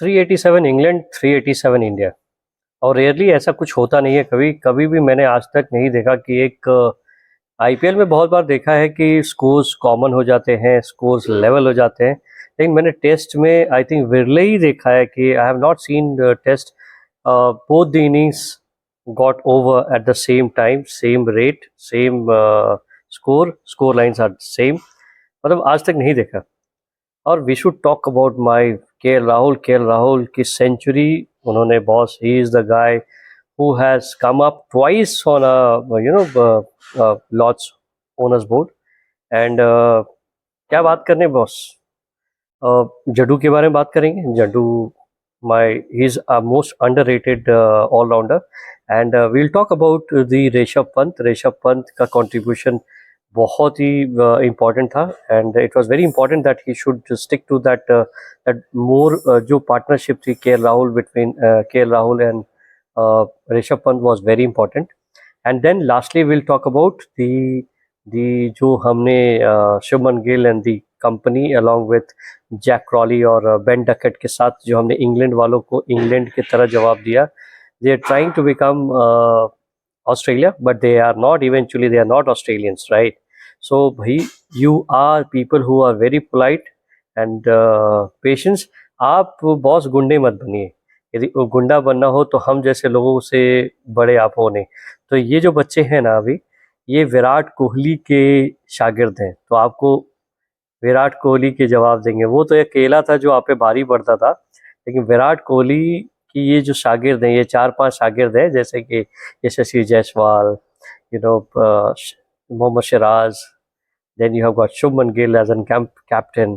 387 England, 387 India. और rarely ऐसा कुछ होता नहीं है, कभी कभी भी मैंने आज तक नहीं देखा कि एक आईपीएल में बहुत बार देखा है कि स्कोर्स कॉमन हो जाते हैं, स्कोर्स लेवल हो जाते हैं, लेकिन मैंने टेस्ट में आई थिंक विरले ही देखा है कि I have not seen test both the innings got over at the same time, same rate, same score lines are same, मतलब आज तक नहीं देखा। और we should talk about my K L Rahul की सेंचुरी। उन्होंने boss, he is the guy who has come up twice on Lord's honours board. And क्या बात करने बॉस, जड्डू के बारे में बात करेंगे। Jaddu my he is a most underrated allrounder. And we'll talk about the Rishabh Pant का कंट्रीब्यूशन बहुत ही इम्पॉर्टेंट था, and it was very important that he should stick to that more, जो पार्टनरशिप थी K L Rahul and Rishabh Pant was very important. And then lastly will talk about the जो हमने Shubman Gill and the company along with Jack Crawley और Ben Duckett के साथ जो हमने England वालों को इंग्लैंड की तरह जवाब दिया। They are trying to become Australia, but they are not, eventually they are not Australians, right? So bhai, you are people who are very polite and patience. आप बॉस गुंडे मत बनिए। यदि वो गुंडा बनना हो तो हम जैसे लोगों से बड़े आप हो नहीं। तो ये जो बच्चे हैं ना अभी, ये विराट कोहली के शागिर्द हैं, तो आपको विराट कोहली के जवाब देंगे। वो तो एक अकेला था जो आप पे भारी पड़ता था, लेकिन विराट कोहली की ये जो शागिर्द हैं, ये 4-5 शागिर्द हैं, जैसे कि Yashasvi Jaiswal, you know, Mohammed Siraj, then you have got Shubman Gill as a captain,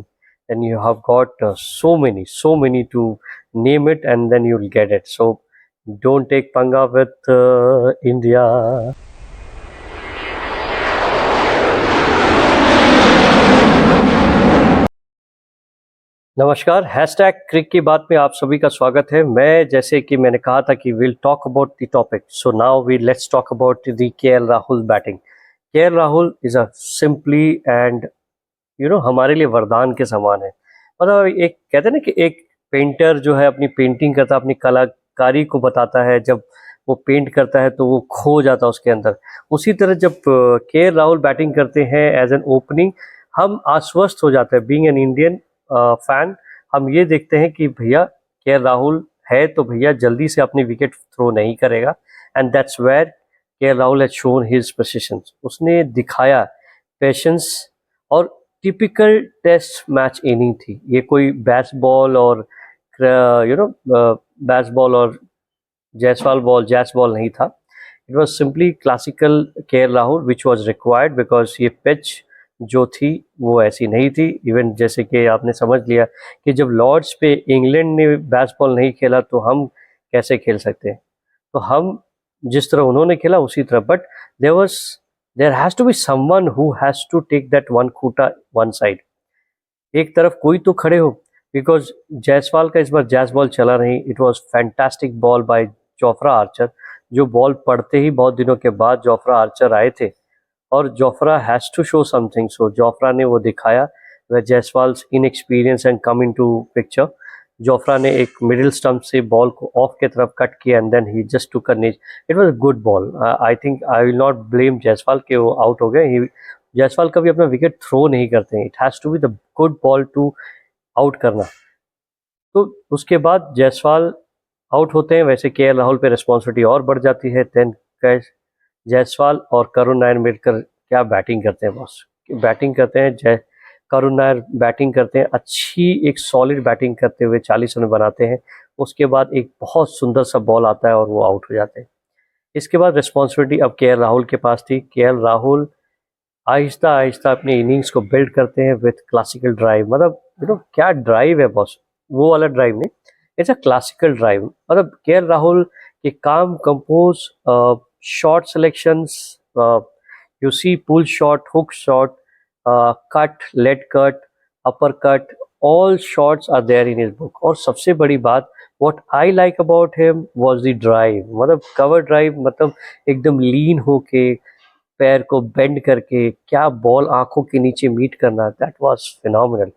then you have got so many to name it, and then you'll get it. So don't take panga with India. नमस्कार, hashtag क्रिक की बात में आप सभी का स्वागत है। मैं, जैसे कि मैंने कहा था कि will talk about the topic, so now we let's talk about the K L. Rahul batting. K L. Rahul is a simply and हमारे लिए वरदान के समान है। मतलब एक कहते हैं ना कि एक पेंटर जो है अपनी पेंटिंग करता है, अपनी कलाकारी को बताता है, जब वो पेंट करता है तो वो खो जाता है उसके अंदर। उसी तरह जब के.एल. राहुल बैटिंग करते हैं एज एन ओपनिंग, हम आश्वस्त हो जाते हैं। बीइंग एन इंडियन फैन, हम ये देखते हैं कि भैया के.एल. राहुल है तो भैया जल्दी से अपनी विकेट थ्रो नहीं करेगा, and that's where K L. Rahul has shown his precision. उसने दिखाया पेशेंस, और टिपिकल टेस्ट मैच इनिंग थी ये। कोई बेसबॉल और बेसबॉल और जैस बॉल नहीं था। It was simply classical KL. Rahul which was required, because ये पिच जो थी वो ऐसी नहीं थी। इवन जैसे कि आपने समझ लिया कि जब लॉर्ड्स पे इंग्लैंड ने बेसबॉल नहीं खेला तो हम कैसे खेल सकते हैं। तो हम जिस तरह उन्होंने खेला उसी तरह, but there has to be someone who has to take that one खूटा वन साइड। एक तरफ कोई तो खड़े हो, बिकॉज जायसवाल का इस बार जैस बॉल चला नहीं। It was fantastic ball by Jofra Archer, जो बॉल पड़ते ही बहुत दिनों के बाद जोफ्रा आर्चर आए थे, और Jofra has to show something. So Jofra ने वो दिखाया where Jaiswal's inexperience and come into picture. Jofra ने एक मिडिल स्टंप से बॉल को ऑफ के तरफ कट किया, and then he just took a niche. It was a good ball. I think I will not blame Jaiswal के वो out हो गए। जायसवाल कभी अपना विकेट थ्रो नहीं करते हैं। It has to be the good ball to out करना। तो उसके बाद जायसवाल आउट होते हैं, वैसे के.एल. राहुल पे रिस्पॉन्सिबिलिटी और बढ़ जाती है। देन जायसवाल और करुण नायर मिलकर क्या बैटिंग करते हैं बॉस। बैटिंग करते हैं, करुण नायर बैटिंग करते हैं, अच्छी एक सॉलिड बैटिंग करते हुए 40 रन बनाते हैं। उसके बाद एक बहुत सुंदर सा बॉल आता है और वो आउट हो जाते हैं। इसके बाद रिस्पॉन्सिबिलिटी अब के.एल. राहुल के पास थी। के.एल. राहुल आहिस्ता आहिस्ता अपनी इनिंग्स को बिल्ड करते हैं विथ क्लासिकल ड्राइव। मतलब क्या ड्राइव है बॉस, वो वाला ड्राइव नहीं, इट्स अ क्लासिकल ड्राइव। मतलब के.एल. राहुल के काम compose shot selections, you see pull shot, hook shot, cut, late cut, upper cut, all shots are there in his book. और सबसे बड़ी बात, what I like about him was the drive। मतलब cover drive, मतलब एकदम लीन होके पैर को बेंड करके क्या बॉल आंखों के नीचे मीट करना, that was phenomenal.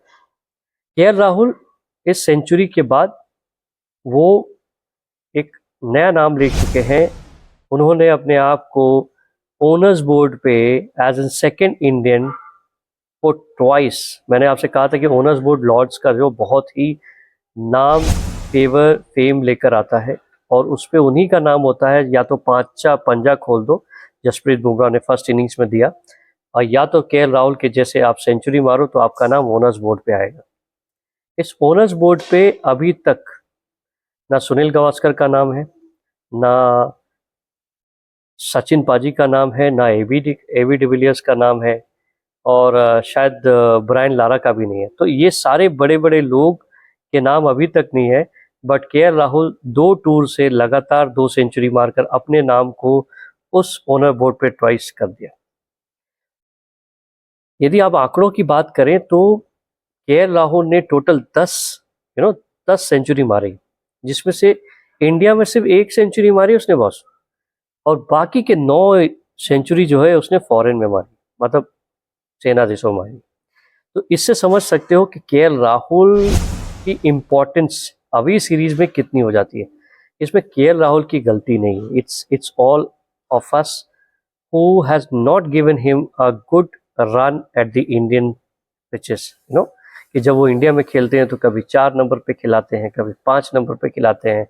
KL. Rahul इस सेंचुरी के बाद वो एक नया नाम ले चुके हैं। उन्होंने अपने आप को ओनर्स बोर्ड पे as an second Indian for twice, मैंने आपसे कहा था कि ओनर्स बोर्ड लॉर्ड्स का जो बहुत ही नाम, फेवर, फेम लेकर आता है, और उस पे उन्हीं का नाम होता है, या तो पांचा पंजा खोल दो जसप्रीत बुमराह ने फर्स्ट इनिंग्स में दिया, और या तो केएल राहुल के जैसे आप सेंचुरी मारो तो आपका नाम ओनर्स बोर्ड पे आएगा। इस ओनर्स बोर्ड पे अभी तक ना सुनील गावस्कर का नाम है, ना सचिन पाजी का नाम है, ना एबी डिविलियर्स का नाम है, और शायद ब्रायन लारा का भी नहीं है। तो ये सारे बड़े बड़े लोग के नाम अभी तक नहीं है, बट केएल राहुल 2 टूर से लगातार 2 सेंचुरी मारकर अपने नाम को उस ओनर बोर्ड पे ट्वाइस कर दिया। यदि आप आंकड़ों की बात करें तो केएल राहुल ने टोटल 10 सेंचुरी मारी, जिसमें से इंडिया में सिर्फ 1 सेंचुरी मारी उसने बॉस, और बाकी के 9 सेंचुरी जो है उसने फॉरेन में मारी, मतलब सेना देशों में मारी। तो इससे समझ सकते हो कि केएल राहुल की इम्पोर्टेंस अभी सीरीज में कितनी हो जाती है। इसमें केएल राहुल की गलती नहीं है, it's all of us who has not given him a good run at the Indian pitches, कि जब वो इंडिया में खेलते हैं तो कभी 4 नंबर पे खिलाते हैं, कभी 5 नंबर पे खिलाते हैं।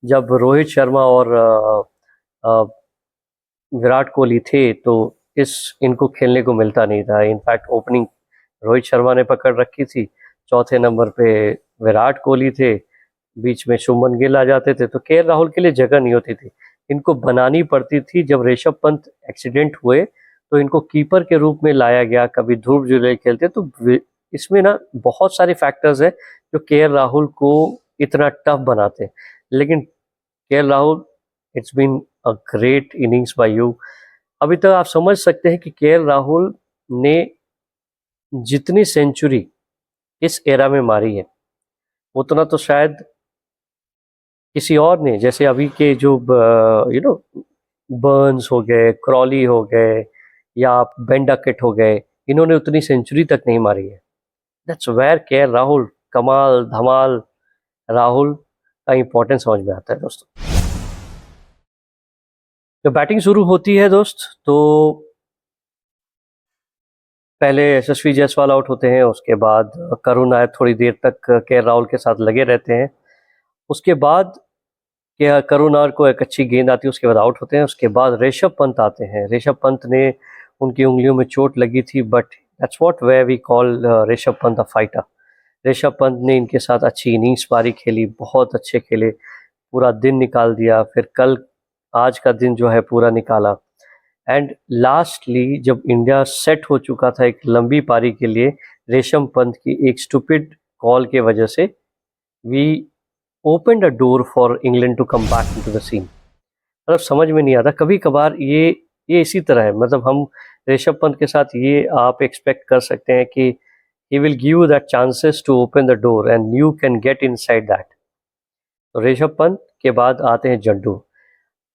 जब रोहित शर्मा और विराट कोहली थे तो इनको खेलने को मिलता नहीं था। इनफैक्ट ओपनिंग रोहित शर्मा ने पकड़ रखी थी, चौथे नंबर पे विराट कोहली थे, बीच में शुभमन गिल आ जाते थे, तो केएल राहुल के लिए जगह नहीं होती थी। इनको बनानी पड़ती थी। जब ऋषभ पंत एक्सीडेंट हुए तो इनको कीपर के रूप में लाया गया, कभी ध्रुव जुरैल खेलते, तो इसमें ना बहुत सारे फैक्टर्स हैं जो केएल राहुल को इतना टफ बनाते हैं। लेकिन K L Rahul, it's been a great innings by you. अभी तक आप समझ सकते हैं कि केएल राहुल ने जितनी सेंचुरी इस एरा में मारी है उतना तो शायद किसी और ने, जैसे अभी के जो बर्न्स हो गए, क्रॉली हो गए, या बेन डकेट हो गए, इन्होंने उतनी सेंचुरी तक नहीं मारी है। दैट्स वेयर केएल राहुल, कमाल धमाल राहुल का इंपॉर्टेंस समझ में आता है दोस्तों। जब बैटिंग शुरू होती है दोस्त, तो पहले यशस्वी जायसवाल आउट होते हैं, उसके बाद करुण नायर थोड़ी देर तक केएल राहुल के साथ लगे रहते हैं। उसके बाद करुण नायर को एक अच्छी गेंद आती है, उसके बाद आउट होते हैं। उसके बाद ऋषभ पंत आते हैं। ऋषभ पंत ने, उनकी उंगलियों में चोट लगी थी, but that's what way we call Rishabh Pant a fighter. Rishabh Pant ने इनके साथ अच्छी इनिंग्स पारी खेली, बहुत अच्छे खेले, पूरा दिन निकाल दिया। फिर कल, आज का दिन जो है पूरा निकाला, एंड लास्टली जब इंडिया सेट हो चुका था एक लंबी पारी के लिए, ऋषभ पंत की एक स्टूपिड कॉल के वजह से we open a door for England to come back into the scene. मतलब समझ में नहीं आता, कभी कभार ये इसी तरह है। मतलब हम ऋषभ पंत के साथ ये आप एक्सपेक्ट कर सकते हैं कि he will give you that chances to open the door and you can get inside that. तो ऋषभ पंत के बाद आते हैं Jaddu.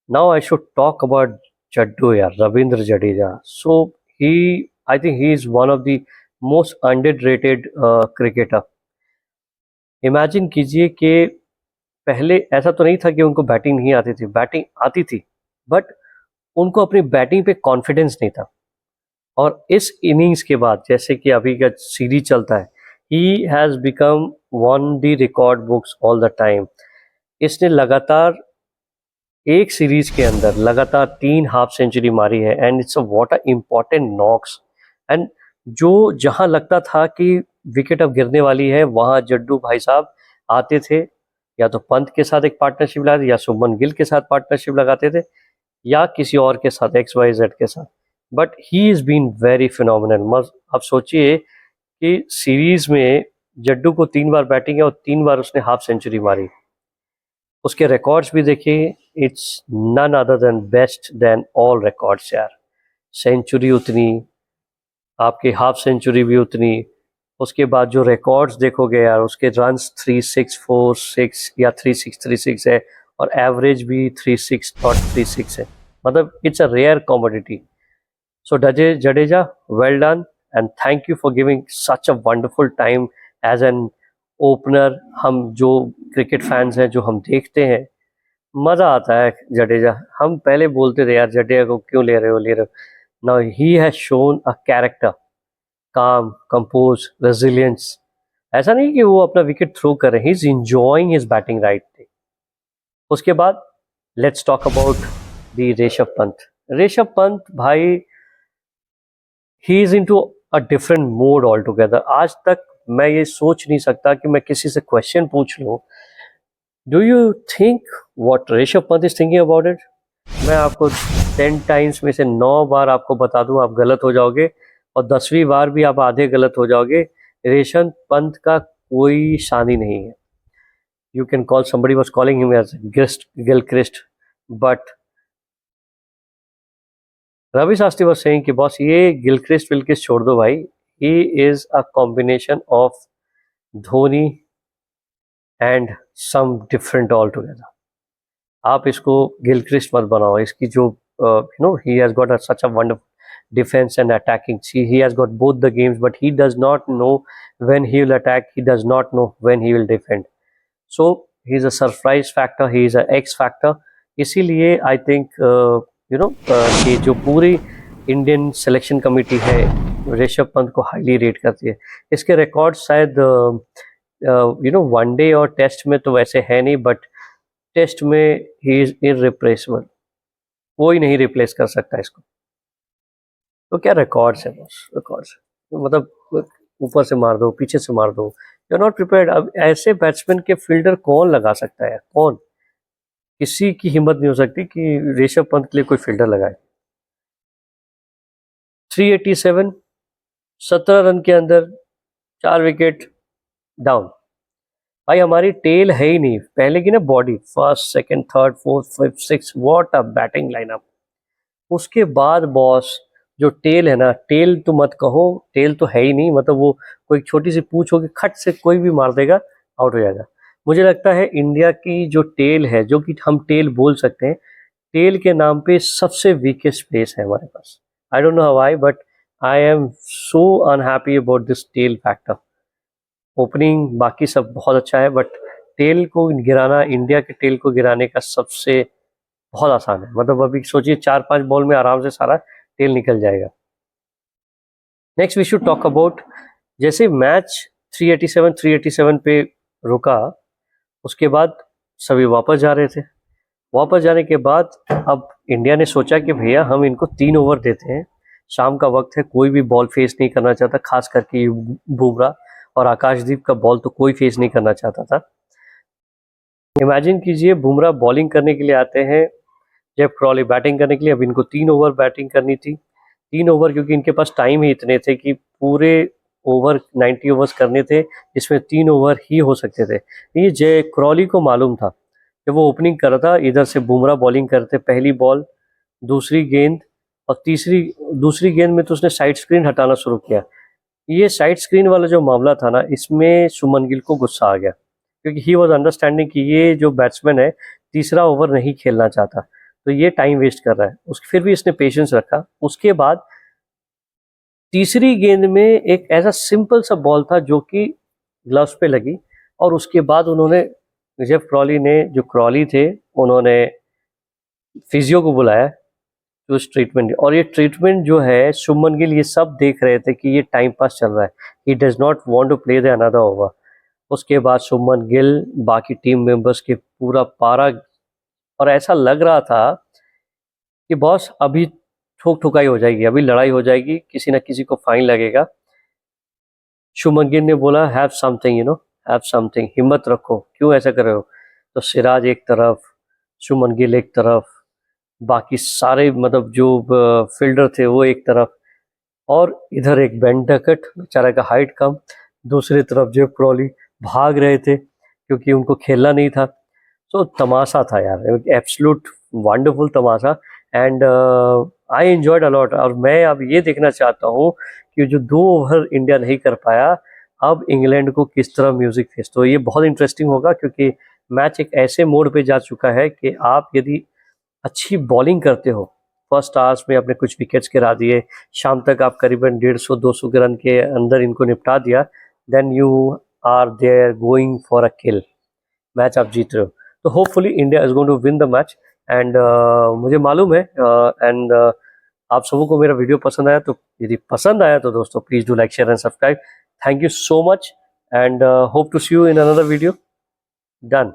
Now I should talk about Jaddu यार, Ravindra Jadeja. So he, I think he is one of the most underrated cricketer. Imagine कीजिए कि पहले ऐसा तो नहीं था कि उनको बैटिंग नहीं आती थी, बैटिंग आती थी, बट उनको अपनी बैटिंग पे कॉन्फिडेंस नहीं था। और इस इनिंग्स के बाद, जैसे कि अभी का सीरीज चलता है, he has become one the record books all the time. इसने लगातार एक सीरीज के अंदर लगातार 3 हाफ सेंचुरी मारी है, and it's a what a important knocks. And जो जहां लगता था कि विकेट अब गिरने वाली है, वहां जड्डू भाई साहब आते थे, या तो पंत के साथ एक पार्टनरशिप लगाते, या शुभमन गिल के साथ पार्टनरशिप लगाते थे, या किसी और के साथ, XYZ के साथ। But he is been very phenomenal. मत आप सोचिए कि सीरीज में जड्डू को 3 बार बैटिंग है और 3 बार उसने हाफ सेंचुरी मारी। उसके रिकॉर्ड्स भी देखिए, it's none other than best than all records यार। सेंचुरी उतनी, आपकी हाफ सेंचुरी भी उतनी, उसके बाद जो रिकॉर्ड्स देखोगे यार, उसके रन्स 3646 या 3636 है, और एवरेज भी 36.36 है। मतलब it's a rare commodity. So Jadeja, well done, and thank you for giving such a wonderful time as an opener, हम जो क्रिकेट फैंस हैं जो हम देखते हैं, मज़ा आता है जडेजा। हम पहले बोलते थे यार जडेजा को क्यों ले रहे हो। Now he has shown a character, काम, कंपोज, रेजिलियंस। ऐसा नहीं कि वो अपना विकेट थ्रो कर रहे हैं, he is enjoying his batting right. उसके बाद let's talk about the Rishabh Pant. Rishabh Pant भाई, he is into a different mode all together. आज तक मैं ये सोच नहीं सकता कि मैं किसी से क्वेश्चन पूछ लूँ, do you think what Rishabh Pant is thinking about it. मैं आपको 10 टाइम्स में से 9 बार आपको बता दूं, आप गलत हो जाओगे, और 10वीं बार भी आप आधे गलत हो जाओगे। ऋषभ पंत का कोई शानी नहीं है। You can call, somebody was calling him as Gilchrist, but Ravi Shastri was saying कि बॉस ये गिलक्रिस्ट विलक्रिस्ट छोड़ दो भाई, he is a combination of Dhoni and some different all together. आप इसको गिलक्रिस्ट मत बनाओ। इसकी जो he has got such a wonderful defense and attacking. See, he has got both the games, but he does not know when he will attack. He does not know when he will defend. So he is a surprise factor. He is a X factor. इसीलिए I think कि जो पूरी Indian selection committee है ऋषभ पंत को highly rate करती है। इसके record शायद वनडे और टेस्ट में तो वैसे है नहीं, बट टेस्ट में ही इज इररिप्लेसेबल। कोई नहीं रिप्लेस कर सकता इसको। तो क्या रिकॉर्ड्स है बॉस, रिकॉर्ड्स। मतलब ऊपर से मार दो, पीछे से मार दो, यू आर नॉट प्रिपेयर्ड। अब ऐसे बैट्समैन के फील्डर कौन लगा सकता है, कौन? किसी की हिम्मत नहीं हो सकती कि ऋषभ पंत के लिए कोई फील्डर लगाए। 387, 17 रन के अंदर 4 विकेट डाउन। भाई हमारी टेल है ही नहीं, पहले की ना body, first, second, third, fourth, fifth, six, what a batting lineup. उसके बाद बॉस जो टेल है ना, टेल तो मत कहो, टेल तो है ही नहीं। मतलब वो कोई छोटी सी पूछ होगी, खट से कोई भी मार देगा, आउट हो जाएगा। मुझे लगता है इंडिया की जो टेल है, जो कि हम टेल बोल सकते हैं, टेल के नाम पे सबसे वीकेस्ट प्लेस है हमारे पास। I don't know how I, but I am so unhappy about this tail factor. Opening बाकी सब बहुत अच्छा है, बट टेल को गिराना, इंडिया के टेल को गिराने का सबसे बहुत आसान है। मतलब अभी सोचिए 4-5 बॉल में आराम से सारा टेल निकल जाएगा। Next we should talk about, जैसे मैच 387 पे रुका, उसके बाद सभी वापस जा रहे थे। वापस जाने के बाद अब इंडिया ने सोचा कि भैया हम इनको 3 ओवर देते हैं, शाम का वक्त है, कोई भी बॉल फेस नहीं करना चाहता, खास करके बुमराह और आकाशदीप का बॉल तो कोई फेस नहीं करना चाहता था। इमेजिन कीजिए, बुमराह बॉलिंग करने के लिए आते हैं, जेफ क्रॉली बैटिंग करने के लिए। अब इनको 3 ओवर बैटिंग करनी थी। 3 ओवर, क्योंकि इनके पास टाइम ही इतने थे कि पूरे ओवर 90 ओवर्स करने थे, जिसमें 3 ओवर ही हो सकते थे। ये जे क्रॉली को मालूम था जब वो ओपनिंग कर रहा था, इधर से बुमराह बॉलिंग करते, पहली बॉल, दूसरी गेंद और दूसरी गेंद में तो उसने साइड स्क्रीन हटाना शुरू किया। ये साइड स्क्रीन वाला जो मामला था ना, इसमें सुमन गिल को गुस्सा आ गया, क्योंकि ही वॉज अंडरस्टैंडिंग कि ये जो बैट्समैन है तीसरा ओवर नहीं खेलना चाहता, तो ये टाइम वेस्ट कर रहा है। फिर भी इसने पेशेंस रखा। उसके बाद तीसरी गेंद में एक ऐसा सिंपल सा बॉल था जो कि ग्लव्स पे लगी, और उसके बाद उन्होंने, जेफ क्रॉली ने, जो क्रॉली थे, उन्होंने फिजियो को बुलाया तो उस ट्रीटमेंट, और ये ट्रीटमेंट जो है, शुभमन गिल ये सब देख रहे थे कि ये टाइम पास चल रहा है, he does not want to play the another over. उसके बाद शुभमन गिल, बाकी टीम मेंबर्स के पूरा पारा, और ऐसा लग रहा था कि बॉस अभी ठोक ठुकाई हो जाएगी, अभी लड़ाई हो जाएगी, किसी ना किसी को फाइन लगेगा। शुभमन गिल ने बोला हैव समथिंग, हैव समथिंग, हिम्मत रखो, क्यों ऐसा कर रहे हो। तो सिराज एक तरफ, शुभमन गिल एक तरफ, बाकी सारे मतलब जो फील्डर थे वो एक तरफ, और इधर एक बेन डकट, बेचारा का हाइट कम, दूसरी तरफ जेफ क्रॉली भाग रहे थे क्योंकि उनको खेलना नहीं था। तो तमाशा था यार, एब्सोल्यूट वंडरफुल तमाशा, एंड आई एंजॉयड अलॉट। और मैं अब ये देखना चाहता हूँ कि जो 2 ओवर इंडिया नहीं कर पाया, अब इंग्लैंड को किस तरह म्यूजिक फेस। तो ये बहुत इंटरेस्टिंग होगा, क्योंकि मैच एक ऐसे मोड पे जा चुका है कि आप यदि अच्छी बॉलिंग करते हो, फर्स्ट आवर्स में आपने कुछ विकेट्स गिरा दिए, शाम तक आप करीबन 150-200 रन के अंदर इनको निपटा दिया, then you are there going for a kill, match आप जीत रहे हो, तो hopefully India is going to win the match. And मुझे मालूम है एंड आप सबों को मेरा वीडियो पसंद आया, तो यदि पसंद आया तो दोस्तों please do like share and subscribe. Thank you so much and hope to see you in another video. Done.